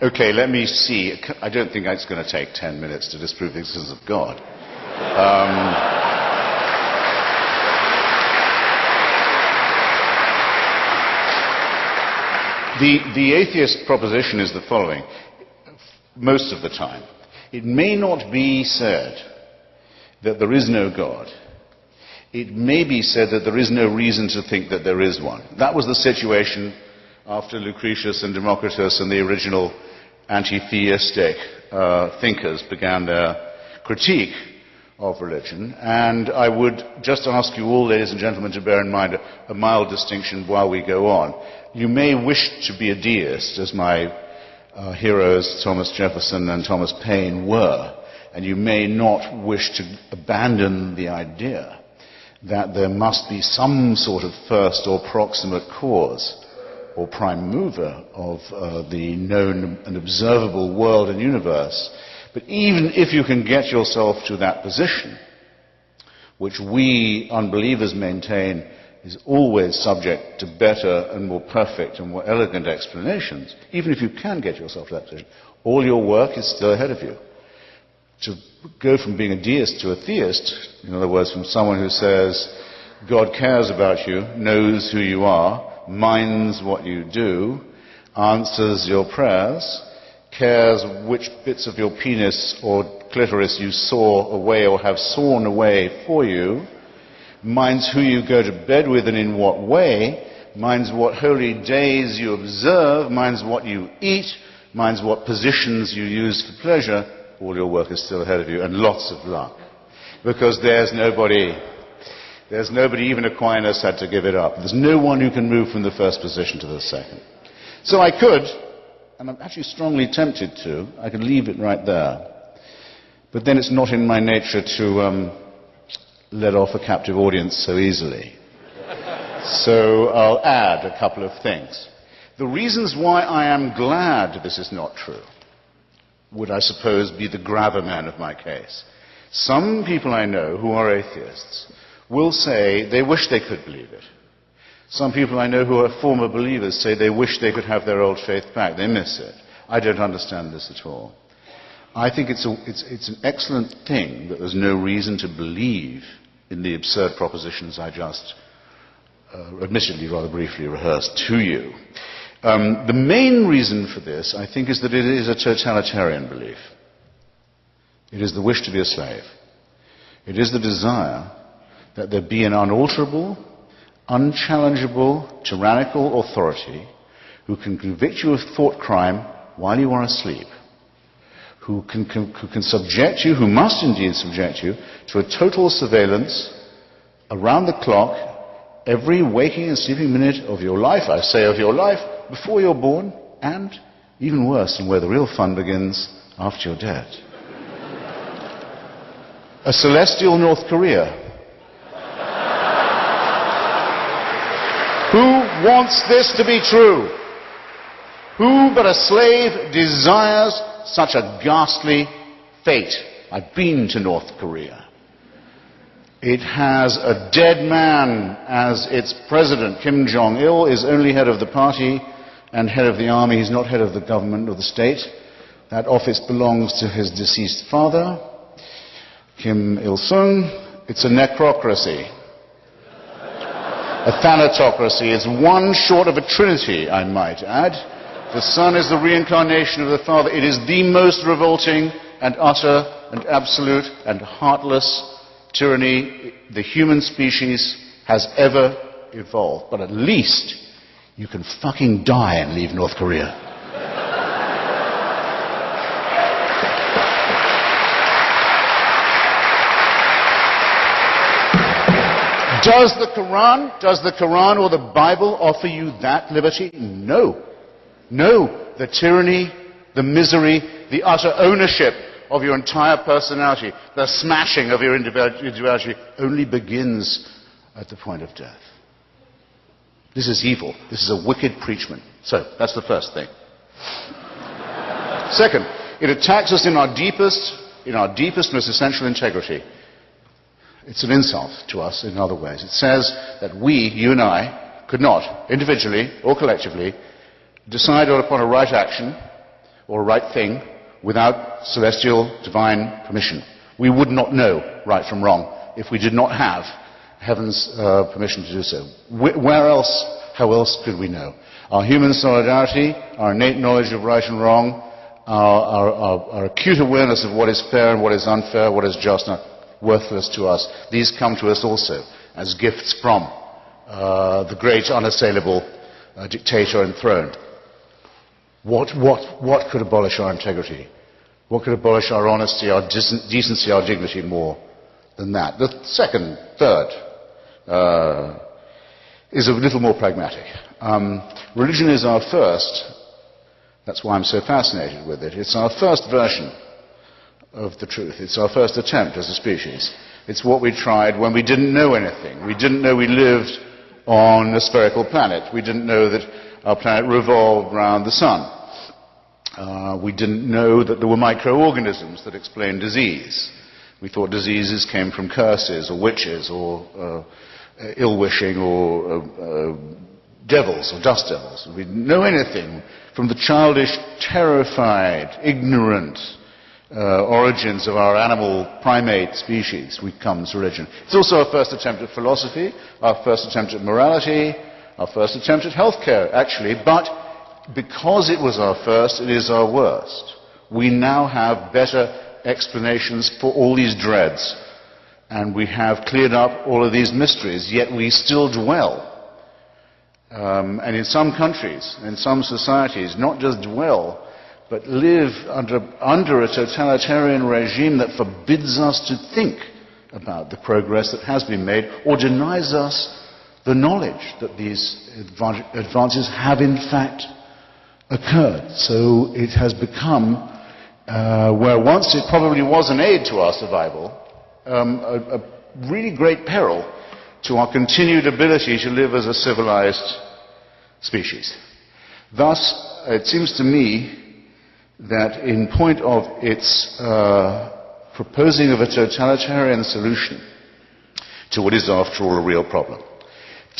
Okay, let me see. I don't think it's going to take 10 minutes to disprove the existence of God. The atheist proposition is the following. Most of the time, it may not be said that there is no God. It may be said that there is no reason to think that there is one. That was the situation after Lucretius and Democritus and the original anti-theistic thinkers began their critique of religion. And I would just ask you all, ladies and gentlemen, to bear in mind a mild distinction while we go on. You may wish to be a deist, as my heroes Thomas Jefferson and Thomas Paine were, and you may not wish to abandon the idea that there must be some sort of first or proximate cause or prime mover of the known and observable world and universe. But even if you can get yourself to that position, which we unbelievers maintain is always subject to better and more perfect and more elegant explanations, even if you can get yourself to that position, all your work is still ahead of you. To go from being a deist to a theist, in other words, from someone who says, God cares about you, knows who you are, minds what you do, answers your prayers, cares which bits of your penis or clitoris you saw away or have sawn away for you, minds who you go to bed with and in what way, minds what holy days you observe, minds what you eat, minds what positions you use for pleasure. All your work is still ahead of you, and lots of luck. Because there's nobody, even Aquinas had to give it up. There's no one who can move from the first position to the second. So I could, and I'm actually strongly tempted to, I could leave it right there. But then it's not in my nature to let off a captive audience so easily. So I'll add a couple of things. The reasons why I am glad this is not true would, I suppose, be the gravamen of my case. Some people I know who are atheists will say they wish they could believe it. Some people I know who are former believers say they wish they could have their old faith back. They miss it. I don't understand this at all. I think it's an excellent thing that there's no reason to believe in the absurd propositions I just, admittedly rather briefly, rehearsed to you. The main reason for this, I think, is that it is a totalitarian belief. It is the wish to be a slave. It is the desire that there be an unalterable, unchallengeable, tyrannical authority who can convict you of thought crime while you are asleep, who can subject you, who must indeed subject you, to a total surveillance around the clock, every waking and sleeping minute of your life, I say of your life, before you're born, and, even worse, and where the real fun begins, after you're dead. A celestial North Korea. Who wants this to be true? Who but a slave desires such a ghastly fate? I've been to North Korea. It has a dead man as its president. Kim Jong-il is only head of the party and head of the army. He's not head of the government or the state. That office belongs to his deceased father, Kim Il-sung. It's a necrocracy. A thanatocracy. It's one short of a trinity, I might add. The son is the reincarnation of the father. It is the most revolting and utter and absolute and heartless tyranny the human species has ever evolved. But at least you can fucking die and leave North Korea. Does the Quran or the Bible offer you that liberty? No. No. The tyranny, the misery, the utter ownership of your entire personality, the smashing of your individuality only begins at the point of death. This is evil. This is a wicked preachment. So, that's the first thing. Second, it attacks us in our deepest, most essential integrity. It's an insult to us in other ways. It says that we, you and I, could not, individually or collectively, decide upon a right action or a right thing without celestial divine permission. We would not know right from wrong if we did not have heaven's permission to do so. Where else, how else could we know? Our human solidarity, our innate knowledge of right and wrong, our acute awareness of what is fair and what is unfair, what is just and worthless to us, these come to us also as gifts from the great unassailable dictator enthroned. What could abolish our integrity? What could abolish our honesty, our decency, our dignity more than that? The third, is a little more pragmatic. Religion is our first, that's why I'm so fascinated with it, it's our first version of the truth. It's our first attempt as a species. It's what we tried when we didn't know anything. We didn't know we lived on a spherical planet. We didn't know that our planet revolved around the sun. We didn't know that there were microorganisms that explained disease. We thought diseases came from curses or witches or ill-wishing or devils or dust devils. We didn't know anything from the childish, terrified, ignorant origins of our animal primate species. We come to religion. It's also our first attempt at philosophy, our first attempt at morality, our first attempt at healthcare, actually, but because it was our first, it is our worst. We now have better explanations for all these dreads, and we have cleared up all of these mysteries, yet we still dwell. And in some countries, in some societies, not just dwell, but live under a totalitarian regime that forbids us to think about the progress that has been made, or denies us the knowledge that these advances have in fact occurred. So it has become, where once it probably was an aid to our survival, a really great peril to our continued ability to live as a civilized species. Thus, it seems to me that in point of its proposing of a totalitarian solution to what is after all a real problem,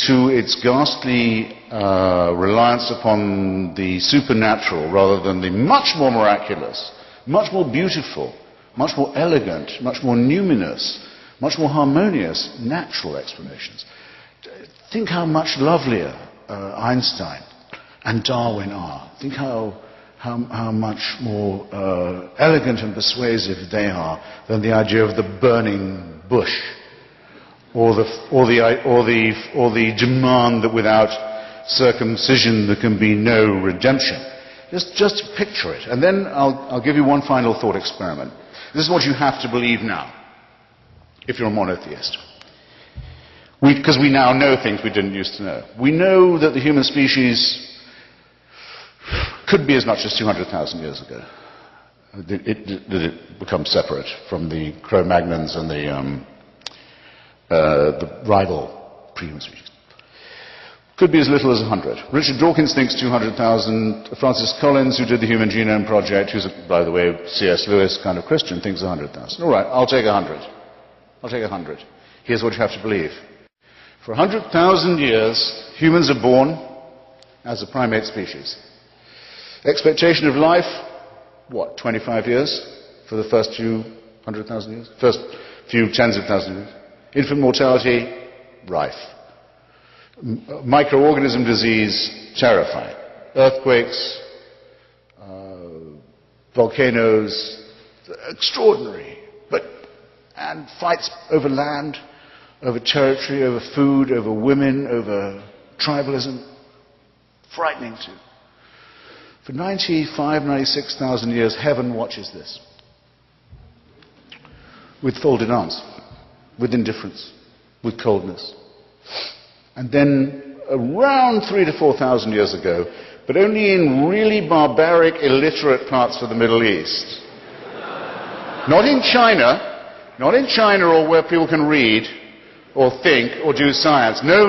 to its ghastly reliance upon the supernatural rather than the much more miraculous, much more beautiful, much more elegant, much more numinous, much more harmonious natural explanations. Think how much lovelier Einstein and Darwin are. Think how much more elegant and persuasive they are than the idea of the burning bush, or the demand that without circumcision there can be no redemption. Just picture it. And then I'll give you one final thought experiment. This is what you have to believe now, if you're a monotheist. Because we now know things we didn't used to know. We know that the human species could be as much as 200,000 years ago. It becomes separate from the Cro-Magnons and the rival prehuman species. Could be as little as 100. Richard Dawkins thinks 200,000. Francis Collins, who did the Human Genome Project, who's, by the way, C.S. Lewis kind of Christian, thinks 100,000. All right, I'll take 100. I'll take 100. Here's what you have to believe. For 100,000 years, humans are born as a primate species. Expectation of life, what, 25 years for the first few 100,000 years? First few tens of thousands of years. Infant mortality, rife. Microorganism disease, terrifying. Earthquakes, volcanoes, extraordinary. And fights over land, over territory, over food, over women, over tribalism. Frightening too. For 95, 96,000 years, heaven watches this. With folded arms, with indifference, with coldness. And then around 3,000 to 4,000 years ago, but only in really barbaric, illiterate parts of the Middle East. Not in China or where people can read or think or do science. No.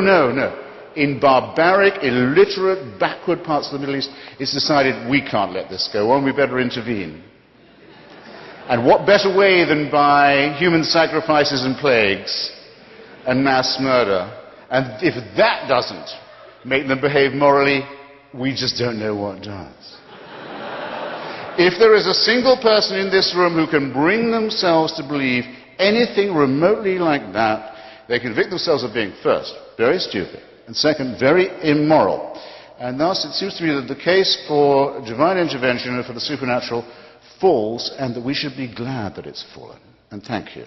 In barbaric, illiterate, backward parts of the Middle East, it's decided we can't let this go on, we better intervene. And what better way than by human sacrifices and plagues and mass murder? And if that doesn't make them behave morally, we just don't know what does. If there is a single person in this room who can bring themselves to believe anything remotely like that, they convict themselves of being, first, very stupid, and second, very immoral. And thus it seems to me that the case for divine intervention and for the supernatural falls, and that we should be glad that it's fallen. And thank you.